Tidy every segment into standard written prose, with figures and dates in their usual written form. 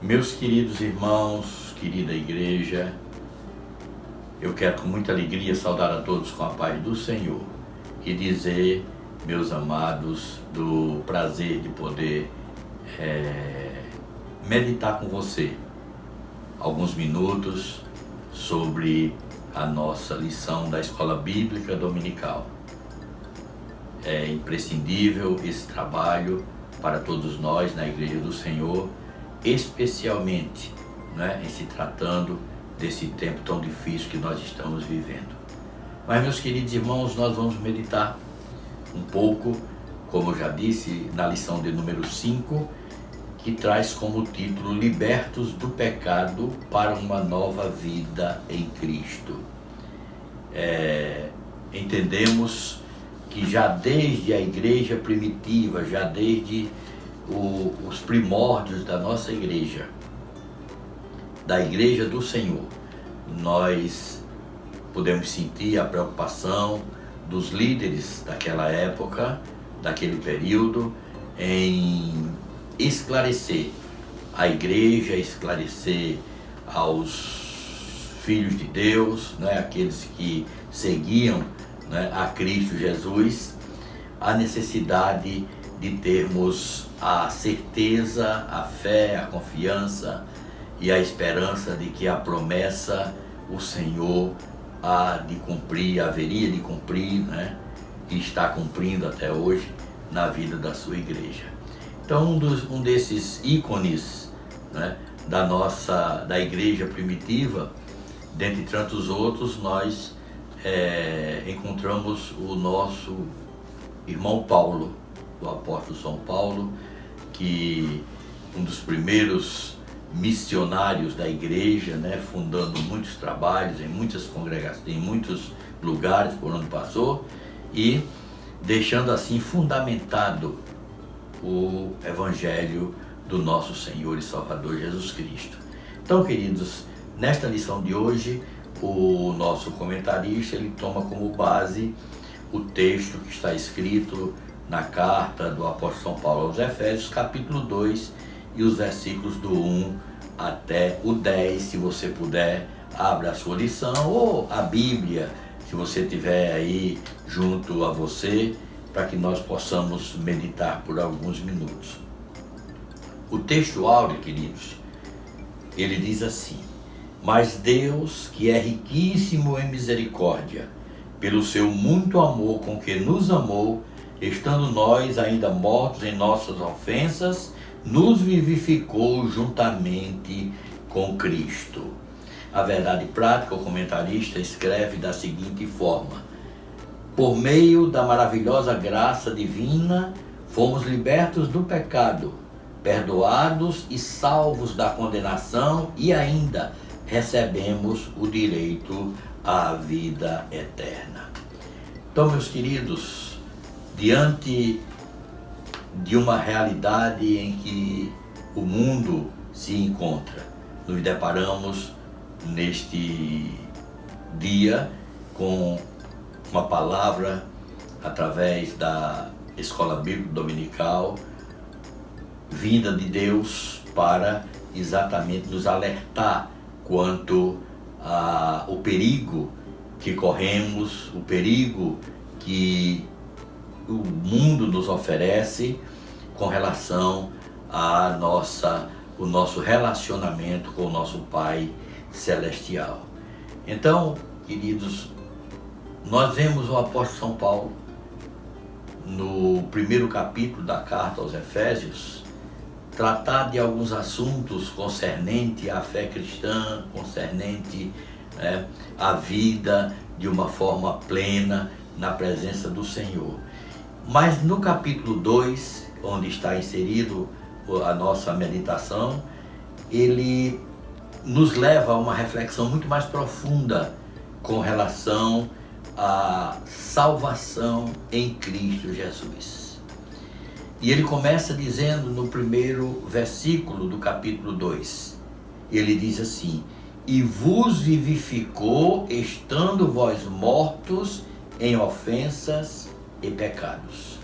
Meus queridos irmãos, querida igreja, eu quero com muita alegria saudar a todos com a paz do Senhor e dizer, meus amados, do prazer de poder meditar com você alguns minutos sobre a nossa lição da Escola Bíblica Dominical. É imprescindível esse trabalho para todos nós na Igreja do Senhor, especialmente em se tratando desse tempo tão difícil que nós estamos vivendo. Mas, meus queridos irmãos, nós vamos meditar um pouco, como eu já disse, na lição de número 5, que traz como título Libertos do Pecado para uma Nova Vida em Cristo. Entendemos que já desde a igreja primitiva, já desde os primórdios da nossa igreja, da Igreja do Senhor, nós podemos sentir a preocupação dos líderes daquela época, daquele período, em esclarecer a igreja, esclarecer aos filhos de Deus, aqueles que seguiam a Cristo Jesus, a necessidade de termos a certeza, a fé, a confiança e a esperança de que a promessa o Senhor haveria de cumprir, e está cumprindo até hoje na vida da sua igreja. Então, um desses ícones da igreja primitiva, dentre tantos outros, nós encontramos o nosso irmão Paulo, o apóstolo São Paulo, que um dos primeiros missionários da igreja, fundando muitos trabalhos em muitas congregações, em muitos lugares por onde passou, e deixando assim fundamentado o Evangelho do nosso Senhor e Salvador Jesus Cristo. Então, queridos, nesta lição de hoje, o nosso comentarista ele toma como base o texto que está escrito na carta do apóstolo São Paulo aos Efésios, capítulo 2, e os versículos do 1 até o 10. Se você puder, abra a sua lição ou a Bíblia, se você tiver aí junto a você, para que nós possamos meditar por alguns minutos. O texto áureo, queridos, ele diz assim: mas Deus, que é riquíssimo em misericórdia, pelo seu muito amor com que nos amou, estando nós ainda mortos em nossas ofensas, nos vivificou juntamente com Cristo. A verdade prática, o comentarista escreve da seguinte forma: por meio da maravilhosa graça divina, fomos libertos do pecado, perdoados e salvos da condenação, e ainda recebemos o direito à vida eterna. Então, meus queridos, diante de uma realidade em que o mundo se encontra, nos deparamos neste dia com uma palavra através da Escola Bíblica Dominical, vinda de Deus para exatamente nos alertar quanto ao perigo que corremos, o perigo que o mundo nos oferece com relação o nosso relacionamento com o nosso Pai Celestial. Então, queridos, nós vemos o apóstolo São Paulo no primeiro capítulo da carta aos Efésios tratar de alguns assuntos concernente à fé cristã, concernente à vida de uma forma plena na presença do Senhor. Mas no capítulo 2, onde está inserido a nossa meditação, ele nos leva a uma reflexão muito mais profunda com relação à salvação em Cristo Jesus. E ele começa dizendo no primeiro versículo do capítulo 2, ele diz assim: e vos vivificou, estando vós mortos em ofensas e pecados.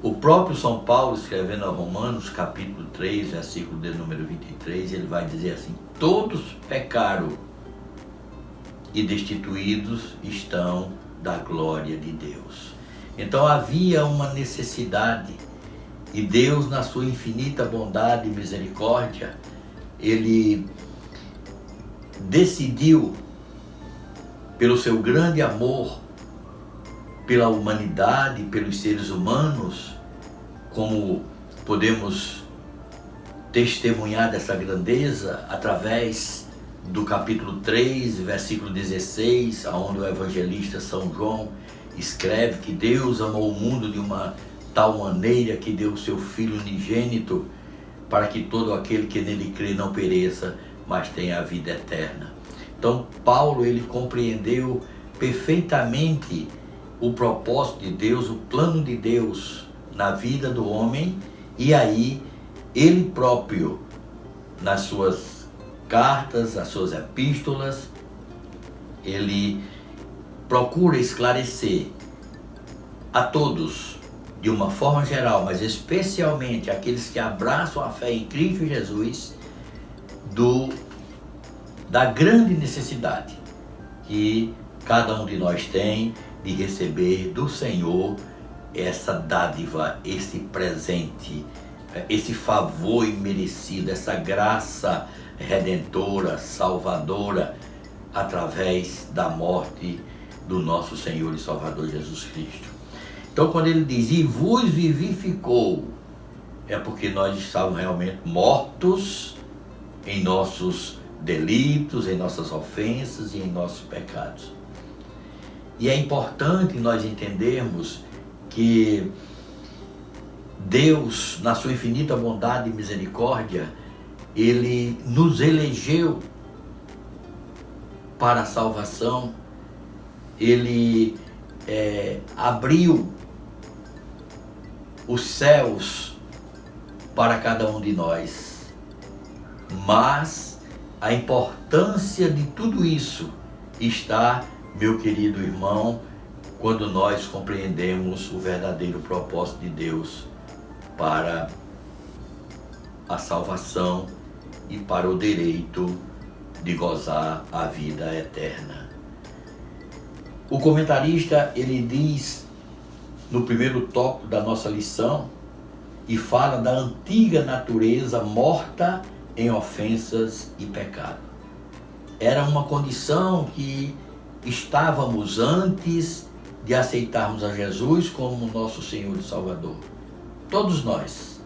O próprio São Paulo, escrevendo a Romanos, capítulo 3, versículo de número 23, ele vai dizer assim: todos pecaram e destituídos estão da glória de Deus. Então havia uma necessidade, e Deus, na sua infinita bondade e misericórdia, ele decidiu, pelo seu grande amor pela humanidade, pelos seres humanos, como podemos testemunhar dessa grandeza através do capítulo 3, versículo 16, onde o evangelista São João escreve que Deus amou o mundo de uma tal maneira que deu o seu Filho unigênito, para que todo aquele que nele crê não pereça, mas tenha a vida eterna. Então Paulo, ele compreendeu perfeitamente o propósito de Deus, o plano de Deus na vida do homem, e aí ele próprio, nas suas cartas, nas suas epístolas, ele procura esclarecer a todos, de uma forma geral, mas especialmente aqueles que abraçam a fé em Cristo Jesus, da grande necessidade que cada um de nós tem de receber do Senhor essa dádiva, esse presente, esse favor imerecido, essa graça redentora, salvadora, através da morte do nosso Senhor e Salvador Jesus Cristo. Então, quando ele diz, e vos vivificou, é porque nós estávamos realmente mortos em nossos delitos, em nossas ofensas e em nossos pecados. E é importante nós entendermos que Deus, na sua infinita bondade e misericórdia, ele nos elegeu para a salvação, ele abriu os céus para cada um de nós. Mas a importância de tudo isso está, meu querido irmão, quando nós compreendemos o verdadeiro propósito de Deus para a salvação e para o direito de gozar a vida eterna. O comentarista, ele diz no primeiro tópico da nossa lição, e fala da antiga natureza morta em ofensas e pecado. Era uma condição que estávamos antes de aceitarmos a Jesus como nosso Senhor e Salvador. Todos nós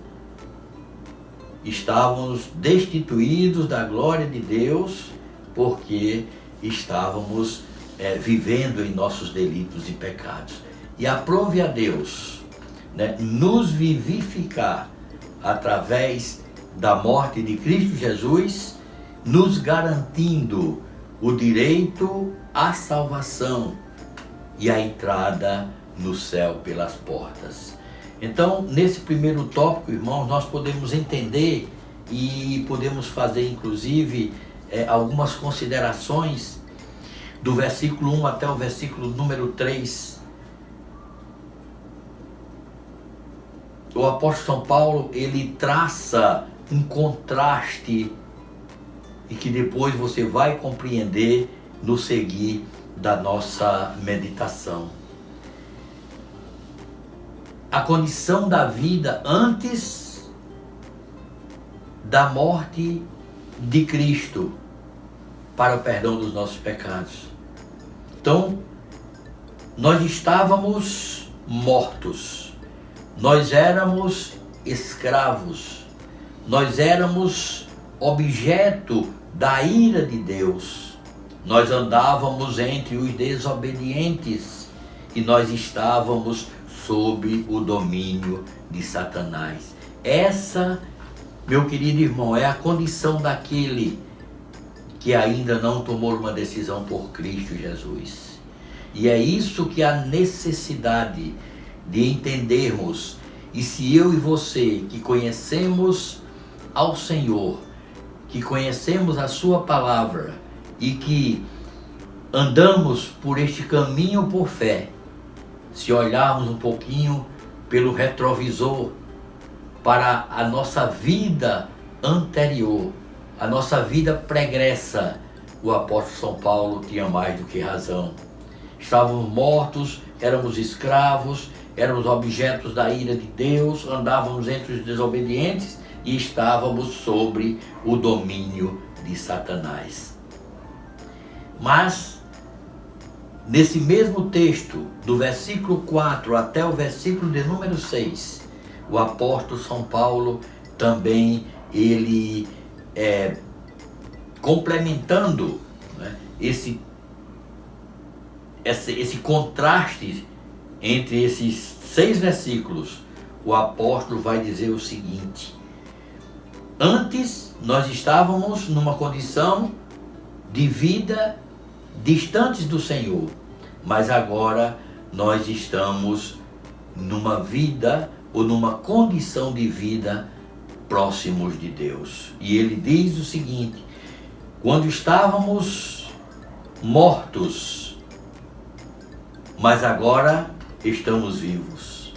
estávamos destituídos da glória de Deus, porque estávamos vivendo em nossos delitos e pecados. E aprove a Deus, nos vivificar através da morte de Cristo Jesus, nos garantindo o direito à salvação e a entrada no céu pelas portas. Então, nesse primeiro tópico, irmãos, nós podemos entender e podemos fazer, inclusive, algumas considerações do versículo 1 até o versículo número 3. O apóstolo São Paulo, ele traça um contraste e que depois você vai compreender no seguir da nossa meditação. A condição da vida antes da morte de Cristo para o perdão dos nossos pecados. Então, nós estávamos mortos, nós éramos escravos, nós éramos objeto da ira de Deus, nós andávamos entre os desobedientes e nós estávamos sob o domínio de Satanás. Essa, meu querido irmão, é a condição daquele que ainda não tomou uma decisão por Cristo Jesus. E é isso que a necessidade de entendermos. E se eu e você, que conhecemos ao Senhor, que conhecemos a sua palavra e que andamos por este caminho por fé, se olharmos um pouquinho pelo retrovisor para a nossa vida anterior, a nossa vida pregressa, o apóstolo São Paulo tinha mais do que razão. Estávamos mortos, éramos escravos, éramos objetos da ira de Deus, andávamos entre os desobedientes e estávamos sobre o domínio de Satanás. Mas, nesse mesmo texto, do versículo 4 até o versículo de número 6, o apóstolo São Paulo também, ele complementando, né, esse contraste entre esses 6 versículos, o apóstolo vai dizer o seguinte: antes nós estávamos numa condição de vida distantes do Senhor, mas agora nós estamos numa vida ou numa condição de vida próximos de Deus. E ele diz o seguinte: quando estávamos mortos, mas agora estamos vivos.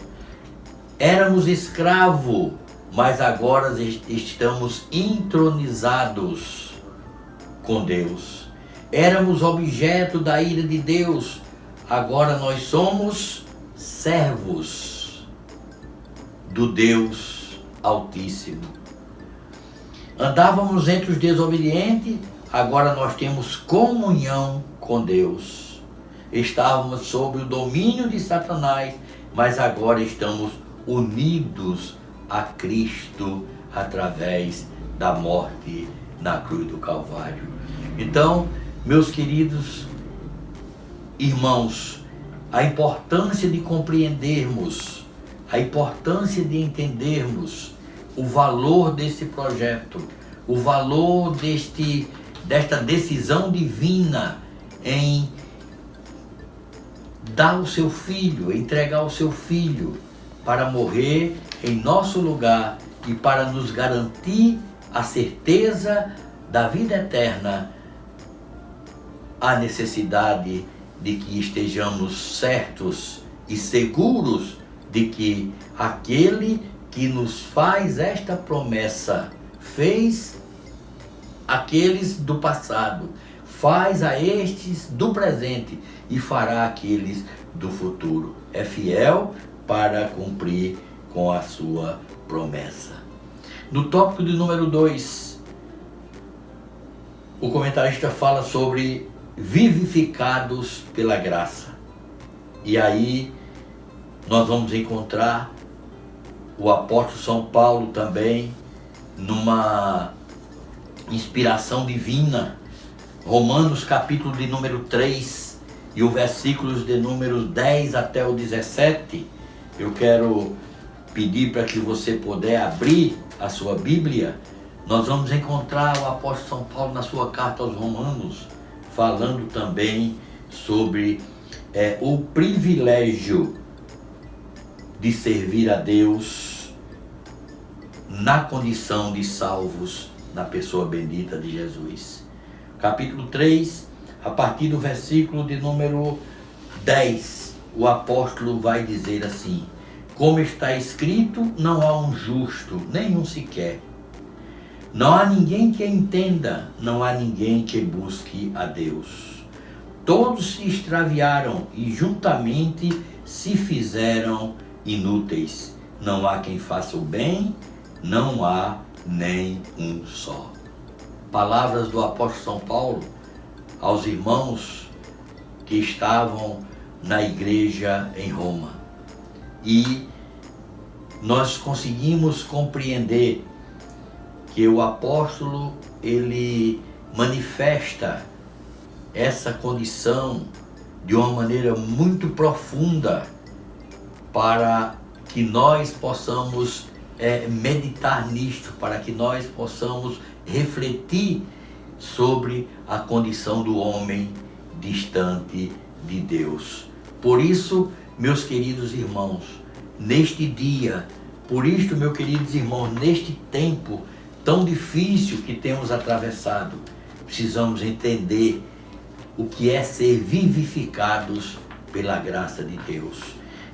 Éramos escravos, mas agora estamos entronizados com Deus. Éramos objeto da ira de Deus, agora nós somos servos do Deus Altíssimo. Andávamos entre os desobedientes, agora nós temos comunhão com Deus. Estávamos sob o domínio de Satanás, mas agora estamos unidos a Cristo através da morte na cruz do Calvário. Então, meus queridos irmãos, a importância de compreendermos, a importância de entendermos o valor desse projeto, o valor desta decisão divina em dar o seu filho, entregar o seu filho para morrer em nosso lugar e para nos garantir a certeza da vida eterna, a necessidade de que estejamos certos e seguros de que aquele que nos faz esta promessa fez aqueles do passado, faz a estes do presente e fará aqueles do futuro. É fiel para cumprir com a sua promessa. No tópico de número 2, o comentarista fala sobre vivificados pela graça. E aí nós vamos encontrar o apóstolo São Paulo também numa inspiração divina. Romanos capítulo de número 3 e o versículos de número 10 até o 17. Eu quero pedir para que você puder abrir a sua Bíblia. Nós vamos encontrar o apóstolo São Paulo na sua carta aos Romanos, falando também sobre o privilégio de servir a Deus na condição de salvos na pessoa bendita de Jesus. Capítulo 3, a partir do versículo de número 10, o apóstolo vai dizer assim: como está escrito, não há um justo, nenhum sequer. Não há ninguém que entenda, não há ninguém que busque a Deus. Todos se extraviaram e juntamente se fizeram inúteis. Não há quem faça o bem, não há nem um só. Palavras do apóstolo São Paulo aos irmãos que estavam na igreja em Roma. E nós conseguimos compreender que o apóstolo, ele manifesta essa condição de uma maneira muito profunda para que nós possamos meditar nisto, para que nós possamos refletir sobre a condição do homem distante de Deus. Por isso, meus queridos irmãos, neste dia, por isto, meus queridos irmãos, neste tempo tão difícil que temos atravessado, precisamos entender o que é ser vivificados pela graça de Deus.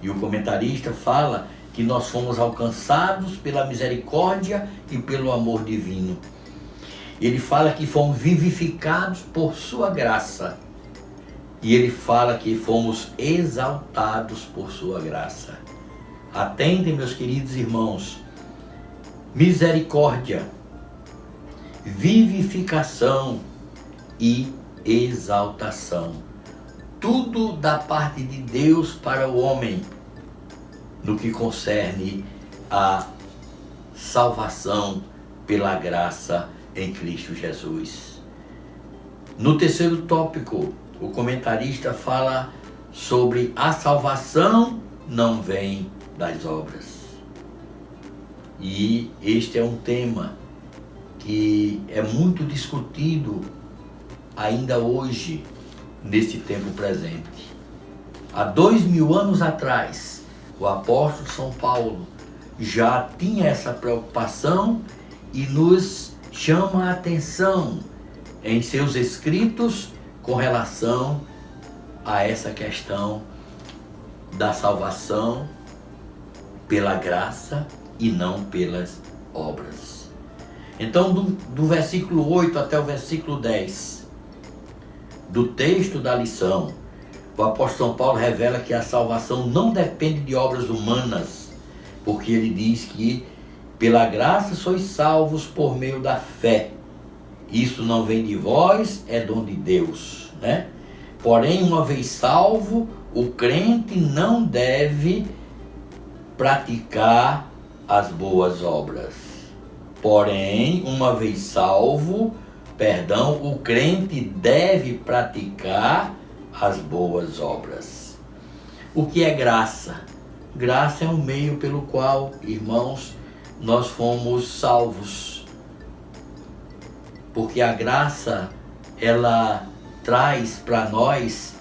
E o comentarista fala que nós fomos alcançados pela misericórdia e pelo amor divino. Ele fala que fomos vivificados por sua graça. E ele fala que fomos exaltados por sua graça. Atentem, meus queridos irmãos, misericórdia, vivificação e exaltação. Tudo da parte de Deus para o homem, no que concerne a salvação pela graça em Cristo Jesus. No terceiro tópico, o comentarista fala sobre a salvação não vem das obras. E este é um tema que é muito discutido ainda hoje, nesse tempo presente. Há 2000 anos atrás, o apóstolo São Paulo já tinha essa preocupação e nos chama a atenção em seus escritos com relação a essa questão da salvação pela graça e não pelas obras. Então, do versículo 8 até o versículo 10 do texto da lição, o apóstolo São Paulo revela que a salvação não depende de obras humanas, porque ele diz que pela graça sois salvos por meio da fé. Isso não vem de vós, é dom de Deus, né? Porém, uma vez salvo, o crente não deve praticar as boas obras. Porém, uma vez salvo, o crente deve praticar as boas obras. O que é graça? Graça é um meio pelo qual, irmãos, nós fomos salvos. Porque a graça, ela traz para nós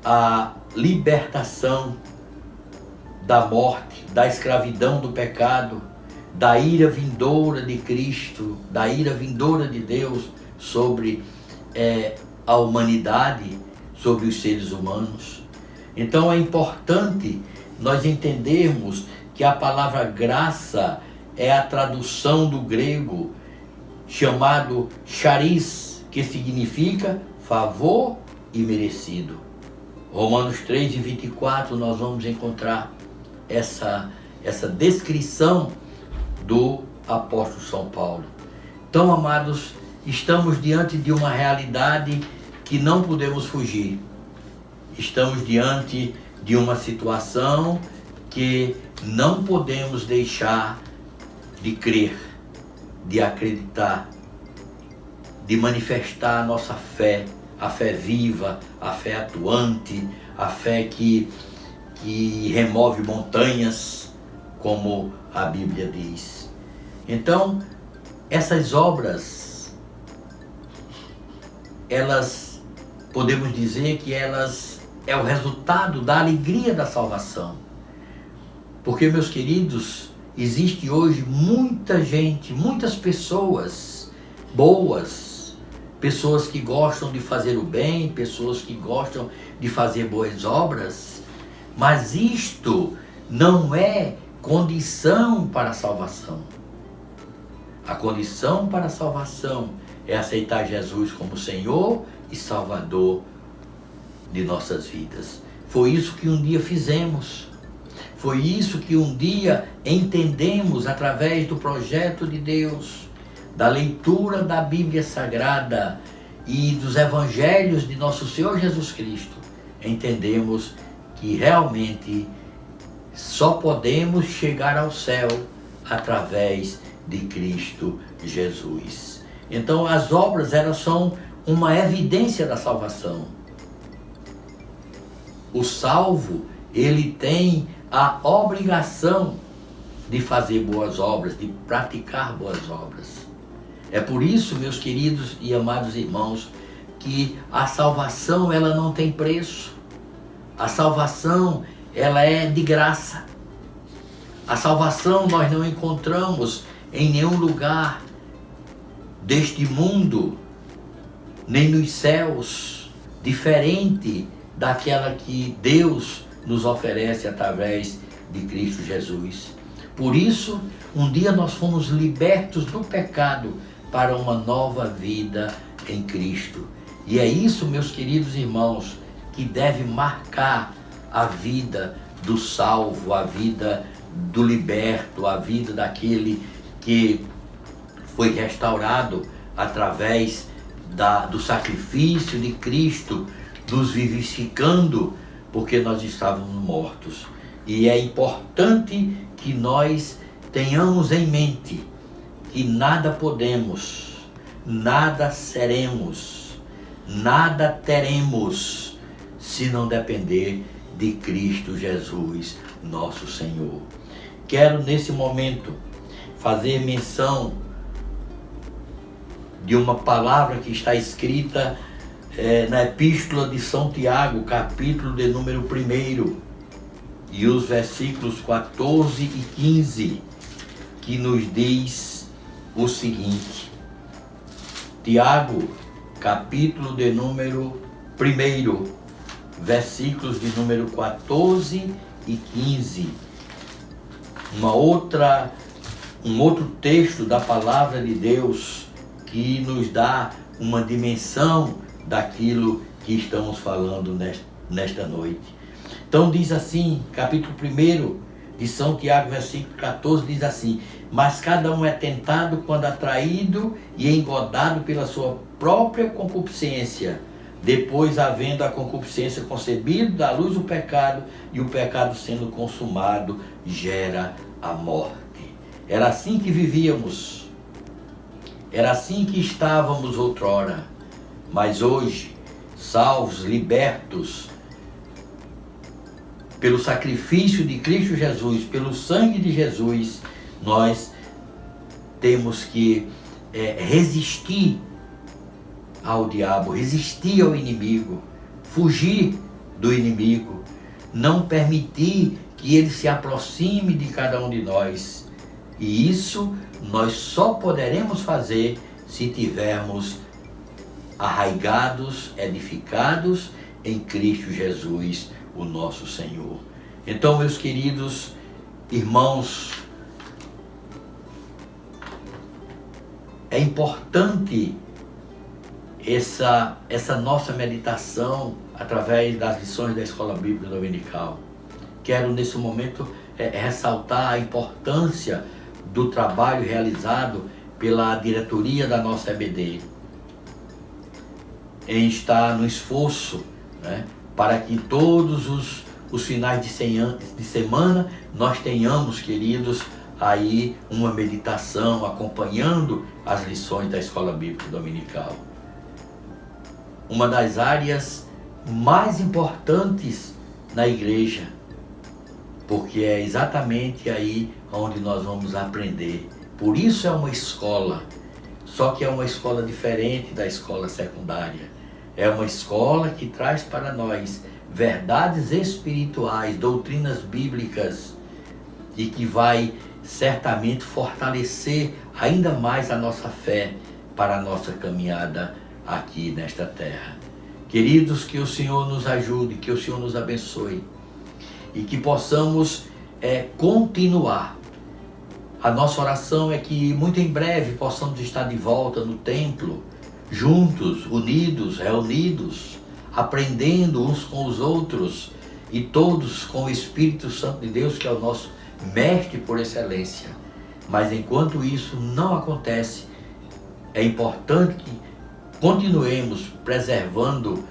a libertação da morte, da escravidão do pecado, da ira vindoura de Cristo, da ira vindoura de Deus sobre a humanidade, sobre os seres humanos. Então é importante nós entendermos que a palavra graça é a tradução do grego chamado charis, que significa favor e merecido. Romanos 3:24 nós vamos encontrar essa descrição do apóstolo São Paulo. Então, amados, estamos diante de uma realidade que não podemos fugir. Estamos diante de uma situação que não podemos deixar de crer, de acreditar, de manifestar a nossa fé, a fé viva, a fé atuante, a fé que remove montanhas, como a Bíblia diz. Então, essas obras, elas, podemos dizer que elas é o resultado da alegria da salvação. Porque, meus queridos, existe hoje muita gente, muitas pessoas boas, pessoas que gostam de fazer o bem, pessoas que gostam de fazer boas obras, mas isto não é condição para a salvação. A condição para a salvação é aceitar Jesus como Senhor e Salvador de nossas vidas. Foi isso que um dia fizemos. Foi isso que um dia entendemos através do projeto de Deus, da leitura da Bíblia Sagrada e dos Evangelhos de nosso Senhor Jesus Cristo. Entendemos que realmente só podemos chegar ao céu através de Cristo Jesus. Então as obras, elas são uma evidência da salvação. O salvo, ele tem a obrigação de fazer boas obras, de praticar boas obras. É por isso, meus queridos e amados irmãos, que a salvação, ela não tem preço. A salvação, ela é de graça. A salvação nós não encontramos em nenhum lugar deste mundo, nem nos céus, diferente daquela que Deus nos oferece através de Cristo Jesus. Por isso, um dia nós fomos libertos do pecado para uma nova vida em Cristo. E é isso, meus queridos irmãos, que deve marcar a vida do salvo, a vida do liberto, a vida daquele que foi restaurado através do sacrifício de Cristo, nos vivificando, porque nós estávamos mortos. E é importante que nós tenhamos em mente que nada podemos, nada seremos, nada teremos, se não depender de Cristo Jesus, nosso Senhor. Quero nesse momento fazer menção de uma palavra que está escrita na Epístola de São Tiago, capítulo de número 1, e os versículos 14 e 15, que nos diz o seguinte. Tiago, capítulo de número 1, versículos de número 14 e 15. Um outro texto da palavra de Deus que nos dá uma dimensão daquilo que estamos falando nesta noite. Então diz assim, capítulo 1 de São Tiago, versículo 14, diz assim: mas cada um é tentado quando atraído e engodado pela sua própria concupiscência. Depois, havendo a concupiscência concebido, dá luz o pecado, e o pecado sendo consumado, gera a morte. Era assim que vivíamos, era assim que estávamos outrora, mas hoje, salvos, libertos, pelo sacrifício de Cristo Jesus, pelo sangue de Jesus, nós temos que resistir ao diabo, resistir ao inimigo, fugir do inimigo, não permitir que ele se aproxime de cada um de nós. E isso nós só poderemos fazer se tivermos arraigados, edificados em Cristo Jesus, o nosso Senhor. Então, meus queridos irmãos, é importante essa nossa meditação através das lições da Escola Bíblica Dominical. Quero nesse momento ressaltar a importância do trabalho realizado pela diretoria da nossa EBD, em estar no esforço, para que todos os finais de semana nós tenhamos, queridos, aí uma meditação acompanhando as lições da Escola Bíblica Dominical. Uma das áreas mais importantes na igreja, porque é exatamente aí onde nós vamos aprender. Por isso é uma escola, só que é uma escola diferente da escola secundária. É uma escola que traz para nós verdades espirituais, doutrinas bíblicas, e que vai certamente fortalecer ainda mais a nossa fé para a nossa caminhada aqui nesta terra. Queridos, que o Senhor nos ajude, que o Senhor nos abençoe e que possamos continuar. A nossa oração é que muito em breve possamos estar de volta no templo, juntos, unidos, reunidos, aprendendo uns com os outros e todos com o Espírito Santo de Deus, que é o nosso mestre por excelência. Mas enquanto isso não acontece, é importante que continuemos preservando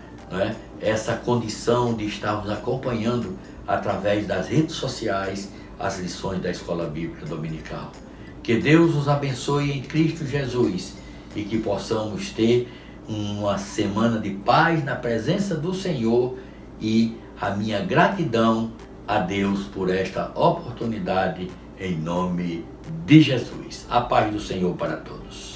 essa condição de estarmos acompanhando através das redes sociais as lições da Escola Bíblica Dominical. Que Deus nos abençoe em Cristo Jesus e que possamos ter uma semana de paz na presença do Senhor, e a minha gratidão a Deus por esta oportunidade, em nome de Jesus. A paz do Senhor para todos.